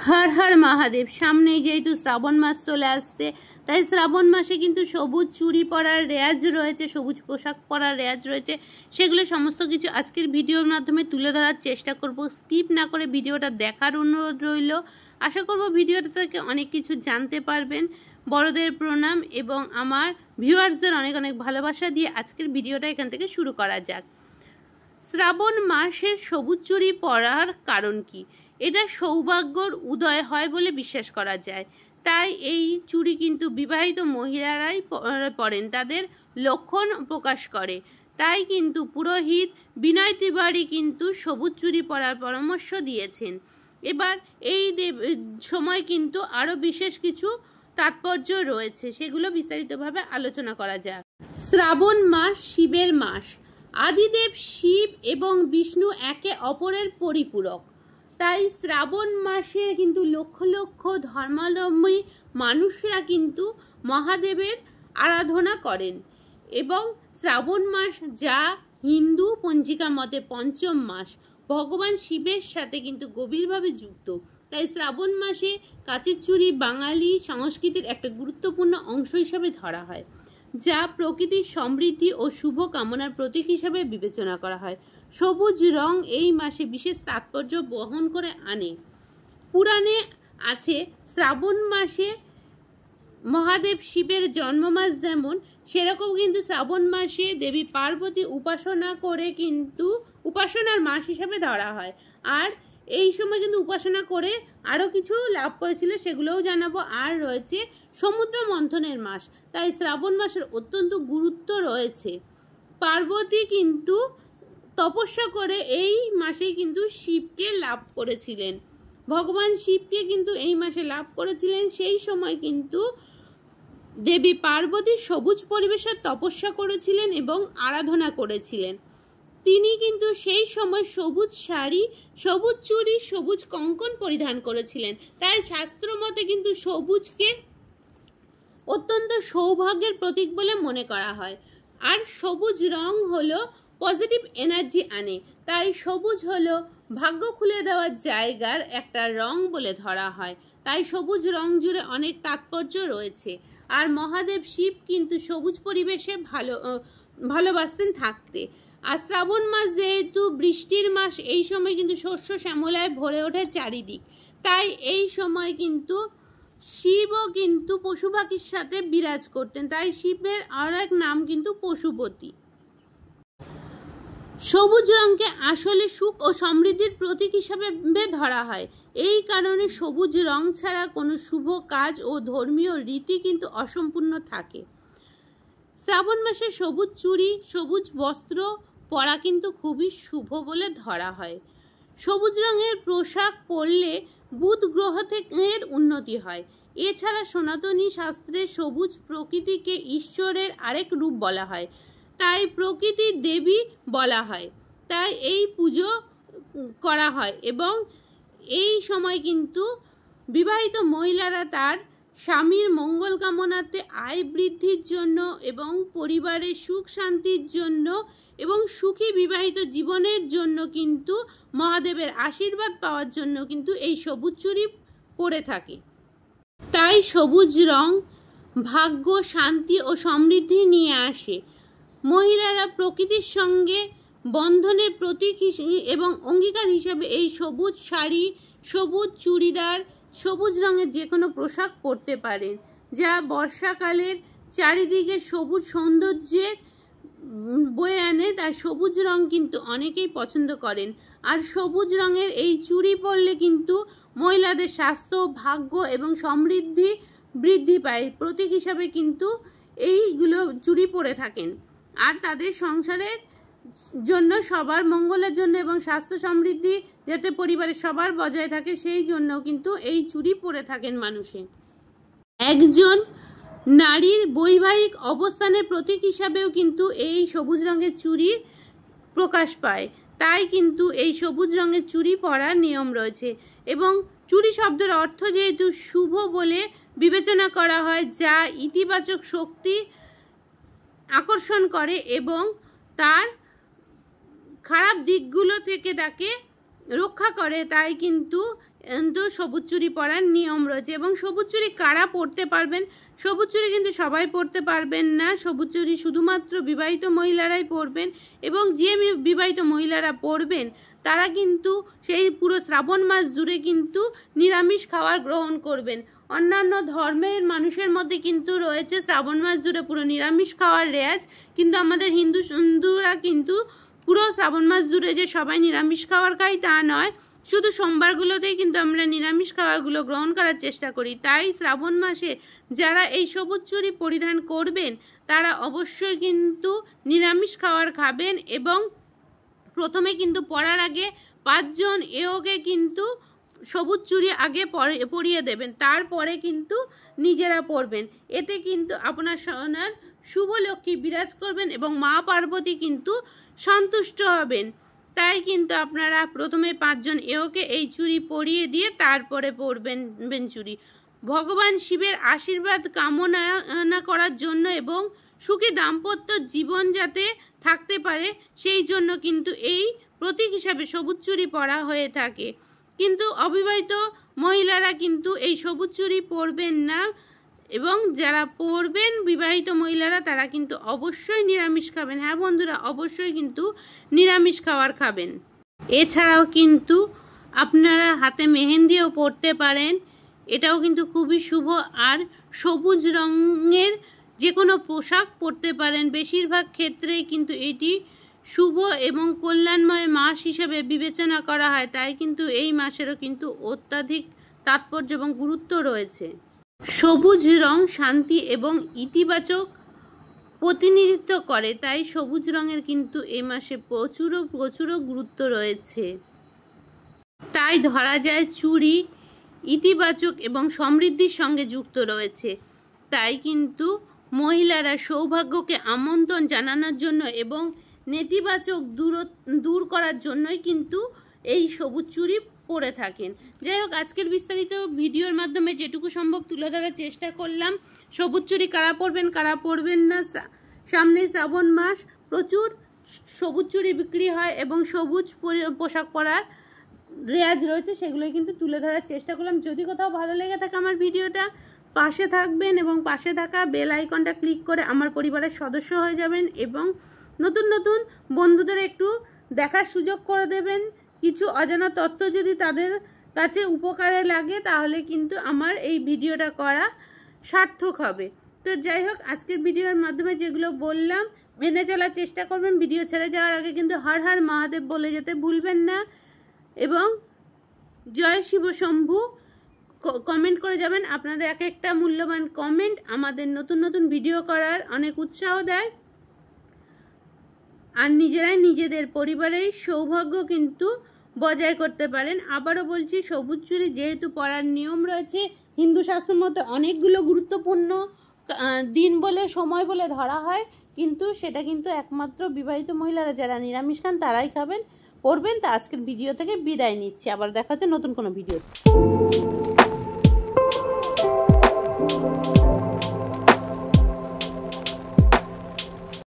हर हर महादेव। सामने जेहेतु श्रावण मास चले आसছে তাই শ্রাবণ মাসে কিন্তু সবুজ চুড়ি পরার রেওয়াজ রয়েছে, সবুজ পোশাক পরার রেওয়াজ রয়েছে। সেগুলো সমস্ত কিছু আজকের ভিডিওর মাধ্যমে তুলে ধরার চেষ্টা করব। স্কিপ না করে ভিডিওটা দেখার অনুরোধ রইল। আশা করব ভিডিওটা থেকে অনেক কিছু জানতে পারবেন। বড়দের প্রণাম এবং আমার ভিউয়ার্সদের অনেক অনেক ভালোবাসা দিয়ে আজকের ভিডিওটা এখান থেকে শুরু করা যাক। শ্রাবণ মাসে সবুজ চুড়ি পরার কারণ কি? এটা সৌভাগ্যর উদয় হয় বলে বিশ্বাস করা যায়। তাই এই চুড়ি কিন্তু বিবাহিত মহিলারাই পরেন, তাদের লক্ষণ প্রকাশ করে। তাই কিন্তু পুরোহিত বিনয় তিওয়ারি কিন্তু সবুজ চুড়ি পরার পরামর্শ দিয়েছেন। এবার এই সময় কিন্তু আরও বিশেষ কিছু তাৎপর্য রয়েছে, সেগুলো বিস্তারিতভাবে আলোচনা করা যাক। শ্রাবণ মাস শিবের মাস। আদিদেব শিব এবং বিষ্ণু একে অপরের পরিপূরক। তাই শ্রাবণ মাসে কিন্তু লক্ষ লক্ষ ধর্মাবলম্বী মানুষরা কিন্তু মহাদেবের আরাধনা করেন এবং শ্রাবণ মাস যা হিন্দু পঞ্জিকা মতে পঞ্চম মাস, ভগবান শিবের সাথে কিন্তু গভীরভাবে যুক্ত। তাই শ্রাবণ মাসে কাচের চুড়ি বাঙালি সংস্কৃতির একটা গুরুত্বপূর্ণ অংশ হিসাবে ধরা হয়, যা প্রকৃতির সমৃদ্ধি ও শুভ কামনার প্রতীক হিসাবে বিবেচনা করা হয়। সবুজ রং এই মাসে বিশেষ তাৎপর্য বহন করে আনে। পুরাণে আছে শ্রাবণ মাসে মহাদেব শিবের জন্মমাস, যেমন সেরকম কিন্তু শ্রাবণ মাসে দেবী পার্বতী উপাসনা করে কিন্তু উপাসনার মাস হিসাবে ধরা হয়। আর এই সময় কিন্তু উপাসনা করে আরও কিছু লাভ করেছিল, সেগুলোও জানাবো। আর রয়েছে সমুদ্র মন্থনের মাস, তাই শ্রাবণ মাসের অত্যন্ত গুরুত্ব রয়েছে। পার্বতী কিন্তু তপস্যা করে এই মাসে কিন্তু শিবকে লাভ করেছিলেন, ভগবান শিবকে কিন্তু এই মাসে লাভ করেছিলেন। সেই সময় কিন্তু দেবী পার্বতী সবুজ পরিবেশে তপস্যা করেছিলেন এবং আরাধনা করেছিলেন। তিনি কিন্তু সেই সময় সবুজ শাড়ি, সবুজ চুড়ি, সবুজ কঙ্কন পরিধান করেছিলেন। তাই শাস্ত্র মতে কিন্তু সবুজকে অত্যন্ত সৌভাগ্যের প্রতীক বলে মনে করা হয়। আর সবুজ রং হলো পজিটিভ এনার্জি আনে, তাই সবুজ হলো ভাগ্য খুলে দেওয়ার জায়গার একটা রং বলে ধরা হয়। তাই সবুজ রং জুড়ে অনেক তাৎপর্য রয়েছে। আর মহাদেব শিব কিন্তু সবুজ পরিবেশে ভালোবাসতেন থাকতে। আর শ্রাবণ মাস যেহেতু বৃষ্টির মাস, এই সময় কিন্তু শস্য শ্যামলায় ভরে ওঠে চারিদিক। তাই এই সময় কিন্তু শিবও কিন্তু পশু পাখির সাথে বিরাজ করতেন, তাই শিবের আর এক নাম কিন্তু পশুপতি। সবুজ রঙকে আসলে সুখ ও সমৃদ্ধির প্রতীক হিসাবে ধরা হয়। এই কারণে সবুজ রং ছাড়া কোনো শুভ কাজ ও ধর্মীয় রীতি কিন্তু অসম্পূর্ণ থাকে। শ্রাবণ মাসে সবুজ চুড়ি, সবুজ বস্ত্র পরা কিন্তু খুবই শুভ বলে ধরা হয়। সবুজ রঙের পোশাক পরলে বুধ গ্রহ থেকে উন্নতি হয়। এছাড়া সনাতনী শাস্ত্রে সবুজ প্রকৃতিকে ঈশ্বরের আরেক রূপ বলা হয়, তাই প্রকৃতির দেবী বলা হয়। তাই এই পুজো করা হয় এবং এই সময় কিন্তু বিবাহিত মহিলারা তার স্বামীর মঙ্গল কামনাতে, আয় বৃদ্ধির জন্য এবং পরিবারের সুখ শান্তির জন্য এবং সুখী বিবাহিত জীবনের জন্য কিন্তু মহাদেবের আশীর্বাদ পাওয়ার জন্য কিন্তু এই সবুজ চুড়ি পরে থাকে। তাই সবুজ রং ভাগ্য, শান্তি ও সমৃদ্ধি নিয়ে আসে। মহিলারা প্রকৃতির সঙ্গে বন্ধনের প্রতীক এবং অঙ্গীকার হিসাবে এই সবুজ শাড়ি, সবুজ চুড়িদার, সবুজ রঙের যে কোনো পোশাক পরতে পারেন, যা বর্ষাকালের চারিদিকে সবুজ সৌন্দর্যের বয়ে আনে। তাই সবুজ রং কিন্তু অনেকেই পছন্দ করেন। আর সবুজ রঙের এই চুড়ি পরলে কিন্তু মহিলাদের স্বাস্থ্য, ভাগ্য এবং সমৃদ্ধি বৃদ্ধি পায় প্রতীক হিসাবে কিন্তু এইগুলো চুড়ি পরে থাকেন। আর তাদের সংসারের জন্য, সবার মঙ্গলের জন্য এবং স্বাস্থ্য সমৃদ্ধি যাতে পরিবারের সবার বজায় থাকে, সেই জন্য কিন্তু এই চুড়ি পরে থাকেন মানুষে। একজন নারীর বৈবাহিক অবস্থানের প্রতীক হিসাবেও কিন্তু এই সবুজ রঙের চুড়ি প্রকাশ পায়। তাই কিন্তু এই সবুজ রঙের চুড়ি পরার নিয়ম রয়েছে। এবং চুড়ি শব্দের অর্থ যেহেতু শুভ বলে বিবেচনা করা হয়, যা ইতিবাচক শক্তি আকর্ষণ করে এবং তার খারাপ দিকগুলো থেকে তাকে রক্ষা করে, তাই কিন্তু কিন্তু সবুজ চুড়ি পরার নিয়ম রয়েছে। এবং সবুজ চুড়ি কারা পরতে পারবেন? সবুজ চুড়ি কিন্তু সবাই পরতে পারবেন না। সবুজ চুড়ি শুধুমাত্র বিবাহিত মহিলারাই পরবেন, এবং যে বিবাহিত মহিলারা পরবেন তারা কিন্তু সেই পুরো শ্রাবণ মাস জুড়ে কিন্তু নিরামিষ খাবার গ্রহণ করবেন। অন্যান্য ধর্মের মানুষের মধ্যে কিন্তু রয়েছে শ্রাবণ মাস জুড়ে পুরো নিরামিষ খাওয়ার রেওয়াজ, কিন্তু আমাদের হিন্দুরা কিন্তু পুরো শ্রাবণ মাস জুড়ে যে সবাই নিরামিষ খাবার খাই তা নয়, শুধু সোমবারগুলোতেই কিন্তু আমরা নিরামিষ খাবারগুলো গ্রহণ করার চেষ্টা করি। তাই শ্রাবণ মাসে যারা এই সবুজ চুড়ি পরিধান করবেন তারা অবশ্যই কিন্তু নিরামিষ খাবার খাবেন, এবং প্রথমে কিন্তু পরার আগে 5 জন এওকে কিন্তু সবুজ চুড়ি আগে পরিয়ে দেবেন, তারপরে কিন্তু নিজেরা পরবেন। এতে কিন্তু আপনার সোনার শুভ লক্ষ্মী বিরাজ করবেন এবং মা পার্বতী কিন্তু সন্তুষ্ট হবেন। তাই কিন্তু আপনারা প্রথমে 5 জন এওকে এই চুড়ি পরিয়ে দিয়ে তারপরে পরবেন চুড়ি। ভগবান শিবের আশীর্বাদ কামনা করার জন্য এবং সুখী দাম্পত্য জীবন যাতে থাকতে পারে সেই জন্য কিন্তু এই প্রতীক হিসাবে সবুজ চুড়ি পরা হয়ে থাকে। কিন্তু অবিবাহিত মহিলারা কিন্তু এই সবুজ চুড়ি পরবেন না, এবং যারা পরবেন বিবাহিত মহিলারা তারা কিন্তু অবশ্যই নিরামিষ খাবেন। হ্যাঁ বন্ধুরা, অবশ্যই কিন্তু নিরামিষ খাবার খাবেন। এছাড়াও কিন্তু আপনারা হাতে মেহেন্দিও পরতে পারেন, এটাও কিন্তু খুবই শুভ। আর সবুজ রঙের যে কোনো পোশাক পরতে পারেন, বেশিরভাগ ক্ষেত্রেই কিন্তু এটি শুভ এবং কল্যাণময় মাস হিসেবে বিবেচনা করা হয়। তাই কিন্তু এই মাসেরও কিন্তু অত্যাধিক তাৎপর্য এবং গুরুত্ব রয়েছে। সবুজ রং শান্তি এবং ইতিবাচক প্রতিনিধিত্ব করে, তাই সবুজ রঙের কিন্তু এই মাসে প্রচুর গুরুত্ব রয়েছে। তাই ধরা যায় চুড়ি ইতিবাচক এবং সমৃদ্ধির সঙ্গে যুক্ত রয়েছে। তাই কিন্তু মহিলারা সৌভাগ্যকে আমন্ত্রণ জানানোর জন্য এবং নেতিবাচক দূর করার জন্যই কিন্তু এই সবুজ চুড়ি পরে থাকেন। যাই হোক, আজকের বিস্তারিত ভিডিওর মাধ্যমে যেটুকু সম্ভব তুলে ধরার চেষ্টা করলাম। সবুজ চুড়ি কারা পরবেন কারা পরবেন না, সামনে শ্রাবণ মাস, প্রচুর সবুজ চুড়ি বিক্রি হয় এবং সবুজ পোশাক পরার রেওয়াজ রয়েছে, সেগুলোই কিন্তু তুলে ধরার চেষ্টা করলাম। যদি কোথাও ভালো লেগে থাকে আমার ভিডিওটা, পাশে থাকবেন এবং পাশে থাকা বেল আইকনটা ক্লিক করে আমার পরিবারের সদস্য হয়ে যাবেন, এবং নতুন নতুন বন্ধুদের একটু দেখার সুযোগ করে দেবেন। কিছু অজানা তথ্য যদি তাদের কাছে উপকারে লাগে তাহলে কিন্তু আমার এই ভিডিওটা করা সার্থক হবে। তো যাই হোক, আজকের ভিডিওর মাধ্যমে যেগুলো বললাম মেনে চলার চেষ্টা করবেন। ভিডিও ছেড়ে যাওয়ার আগে কিন্তু হর হর মহাদেব বলে যেতে ভুলবেন না, এবং জয় শিব শম্ভু কমেন্ট করে যাবেন। আপনাদের এক একটা মূল্যবান কমেন্ট আমাদের নতুন নতুন ভিডিও করার অনেক উৎসাহ দেয়, আর নিজেরাই নিজেদের পরিবারের সৌভাগ্য কিন্তু বজায় করতে পারেন। আবারও বলছি, সবুজ চুড়ি যেহেতু পরার নিয়ম রয়েছে, হিন্দু শাস্ত্রের মধ্যে অনেকগুলো গুরুত্বপূর্ণ দিন বলে সময় বলে ধরা হয়, কিন্তু সেটা কিন্তু একমাত্র বিবাহিত মহিলারা যারা নিরামিষ খান তারাই পরবেন। তা আজকের ভিডিও থেকে বিদায় নিচ্ছি, আবার দেখা হচ্ছে নতুন কোনো ভিডিও।